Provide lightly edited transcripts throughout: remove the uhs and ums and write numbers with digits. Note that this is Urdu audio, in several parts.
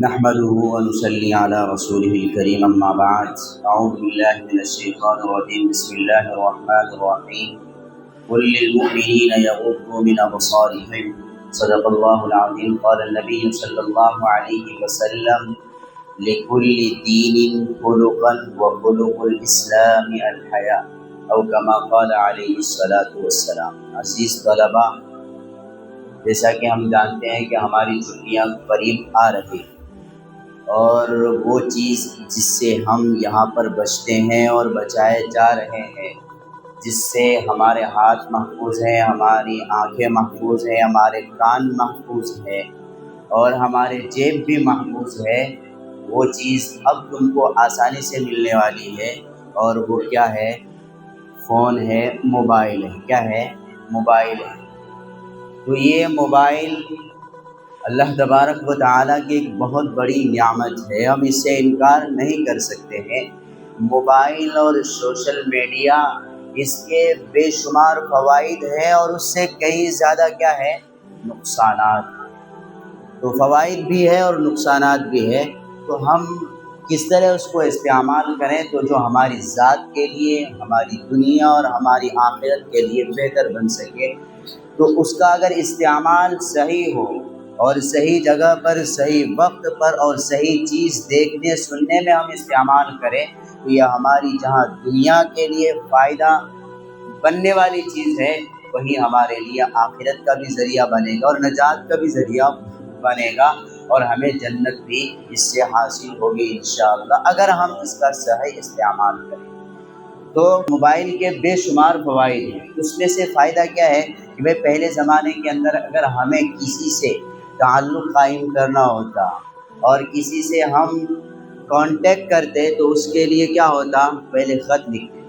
نحمده ونصلي على رسوله الكريم أما بعد أعوذ بالله من الشيطان الرجيم بسم الله الرحمن الرحيم قل للمؤمنين يغضوا من أبصارهم صدق الله العظيم قال النبي صلى الله عليه وسلم لكل دين خلقا وخلق الإسلام الحياء أو كما قال عليه الصلاة والسلام۔ عزیز طلبہ، جیسا کہ ہم جانتے ہیں کہ ہماری چھٹیاں قریب آ رہی ہیں، اور وہ چیز جس سے ہم یہاں پر بچتے ہیں اور بچائے جا رہے ہیں، جس سے ہمارے ہاتھ محفوظ ہیں، ہماری آنکھیں محفوظ ہیں، ہمارے کان محفوظ ہیں اور ہمارے جیب بھی محفوظ ہے، وہ چیز اب تم کو آسانی سے ملنے والی ہے، اور وہ کیا ہے؟ فون ہے، موبائل ہے۔ کیا ہے؟ موبائل ہے۔ تو یہ موبائل اللہ تبارک و تعالیٰ کی ایک بہت بڑی نعمت ہے، ہم اس سے انکار نہیں کر سکتے ہیں۔ موبائل اور سوشل میڈیا، اس کے بے شمار فوائد ہیں اور اس سے کئی زیادہ کیا ہے؟ نقصانات۔ تو فوائد بھی ہے اور نقصانات بھی ہے، تو ہم کس طرح اس کو استعمال کریں تو جو ہماری ذات کے لیے، ہماری دنیا اور ہماری آخرت کے لیے بہتر بن سکے۔ تو اس کا اگر استعمال صحیح ہو اور صحیح جگہ پر، صحیح وقت پر اور صحیح چیز دیکھنے سننے میں ہم استعمال کریں تو یہ ہماری جہاں دنیا کے لیے فائدہ بننے والی چیز ہے، وہی ہمارے لیے آخرت کا بھی ذریعہ بنے گا اور نجات کا بھی ذریعہ بنے گا، اور ہمیں جنت بھی اس سے حاصل ہوگی انشاءاللہ اگر ہم اس کا صحیح استعمال کریں۔ تو موبائل کے بے شمار فوائد ہیں۔ اس میں سے فائدہ کیا ہے کہ بھئی پہلے زمانے کے اندر اگر ہمیں کسی سے تعلق قائم کرنا ہوتا اور کسی سے ہم کانٹیکٹ کرتے تو اس کے لیے کیا ہوتا؟ پہلے خط لکھتے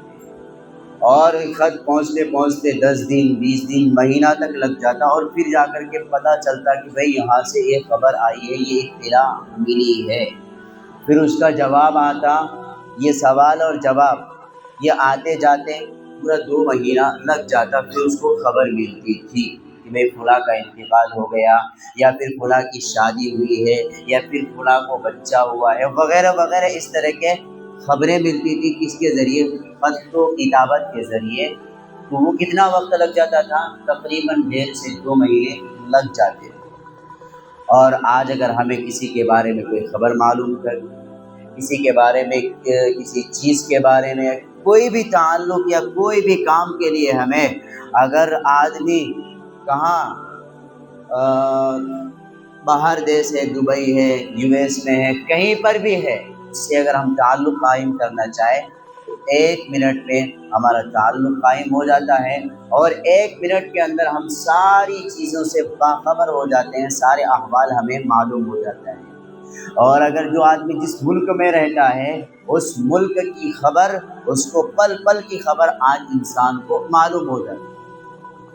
اور خط پہنچتے پہنچتے 10 دن 20 دن مہینہ تک لگ جاتا، اور پھر جا کر کے پتہ چلتا کہ بھئی یہاں سے یہ خبر آئی ہے، یہ اطلاع ملی ہے، پھر اس کا جواب آتا، یہ سوال اور جواب یہ آتے جاتے پورا 2 مہینہ لگ جاتا، پھر اس کو خبر ملتی تھی کہ بھئی فلاں کا انتقال ہو گیا، یا پھر فلاں کی شادی ہوئی ہے، یا پھر فلاں کو بچہ ہوا ہے، وغیرہ وغیرہ اس طرح کے خبریں ملتی تھی۔ کس کے ذریعے؟ خط و کتابت کے ذریعے۔ تو وہ کتنا وقت لگ جاتا تھا؟ تقریباً 1.5 سے 2 مہینے لگ جاتے تھے۔ اور آج اگر ہمیں کسی کے بارے میں کوئی خبر معلوم کر، کسی کے بارے میں، کسی چیز کے بارے میں، کوئی بھی تعلق یا کوئی بھی کام کے لیے ہمیں، اگر آدمی کہاں باہر دیش ہے، دبئی ہے، US میں ہے، کہیں پر بھی ہے، اس سے اگر ہم تعلق قائم کرنا چاہیں تو 1 منٹ میں ہمارا تعلق قائم ہو جاتا ہے، اور 1 منٹ کے اندر ہم ساری چیزوں سے باخبر ہو جاتے ہیں، سارے احوال ہمیں معلوم ہو جاتا ہے۔ اور اگر جو آدمی جس ملک میں رہتا ہے، اس ملک کی خبر، اس کو پل پل کی خبر آج انسان کو معلوم ہو جاتی ہے۔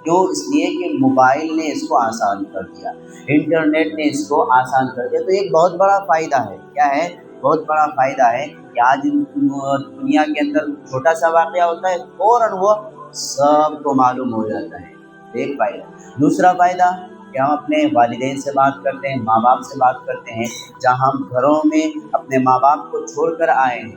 کیوں؟ اس لیے کہ موبائل نے اس کو آسان کر دیا، انٹرنیٹ نے اس کو آسان کر دیا۔ تو ایک بہت بڑا فائدہ ہے۔ کیا ہے؟ بہت بڑا فائدہ ہے کہ آج دنیا کے اندر چھوٹا سا واقعہ ہوتا ہے، فوراً وہ سب کو معلوم ہو جاتا ہے۔ ایک فائدہ۔ دوسرا فائدہ کہ ہم اپنے والدین سے بات کرتے ہیں، ماں باپ سے بات کرتے ہیں، جہاں ہم گھروں میں اپنے ماں باپ کو چھوڑ کر آئے ہیں،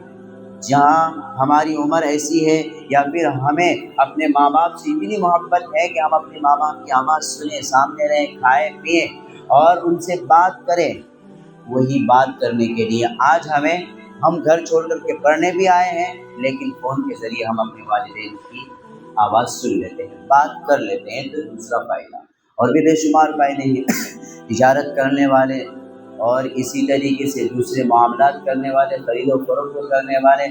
جہاں ہماری عمر ایسی ہے، یا پھر ہمیں اپنے ماں باپ سے اتنی محبت ہے کہ ہم اپنے ماں باپ کی آواز سنیں، سامنے رہیں، کھائیں پئیں اور ان سے بات کریں، وہی بات کرنے کے لیے آج ہم گھر چھوڑ کر کے پڑھنے بھی آئے ہیں، لیکن فون کے ذریعے ہم اپنے والدین کی آواز سن لیتے ہیں، بات کر لیتے ہیں۔ تو دوسرا فائدہ، اور بھی بے شمار فائدے ہیں۔ تجارت کرنے والے اور اسی طریقے سے دوسرے معاملات کرنے والے، خرید و فروخت کرنے والے،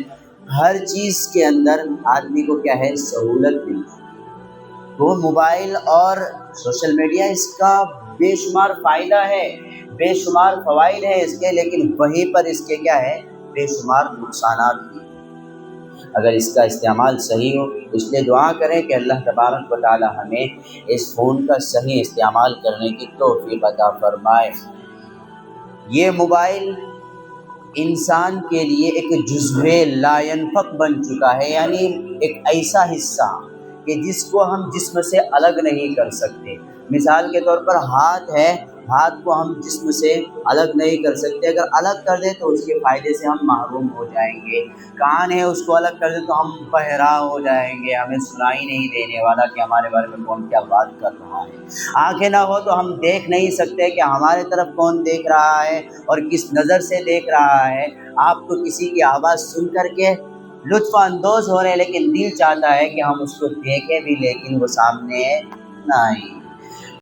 ہر چیز کے اندر آدمی کو کیا ہے؟ سہولت ملتی ہے۔ تو موبائل اور سوشل میڈیا اس کا بے شمار فائدہ ہے، بے شمار فوائد ہیں اس کے، لیکن وہیں پر اس کے کیا ہے؟ بے شمار نقصانات بھی ہیں اگر اس کا استعمال صحیح ہو۔ اس لیے دعا کریں کہ اللہ تبارک و تعالی ہمیں اس فون کا صحیح استعمال کرنے کی توفیق عطا فرمائے۔ یہ موبائل انسان کے لیے ایک جزو لا ينفك بن چکا ہے، یعنی ایک ایسا حصہ کہ جس کو ہم جسم سے الگ نہیں کر سکتے۔ مثال کے طور پر ہاتھ ہے، ہاتھ کو ہم جسم سے الگ نہیں کر سکتے، اگر الگ کر دیں تو اس کے فائدے سے ہم محروم ہو جائیں گے۔ کان ہے، اس کو الگ کر دیں تو ہم بہرا ہو جائیں گے، ہمیں سنائی نہیں دینے والا کہ ہمارے بارے میں کون کیا بات کر رہا ہے۔ آنکھیں نہ ہو تو ہم دیکھ نہیں سکتے کہ ہمارے طرف کون دیکھ رہا ہے اور کس نظر سے دیکھ رہا ہے۔ آپ کو کسی کی آواز سن کر کے لطف اندوز ہو رہے، لیکن دل چاہتا ہے کہ ہم اس کو دیکھیں بھی لیکن وہ سامنے نہ آئے۔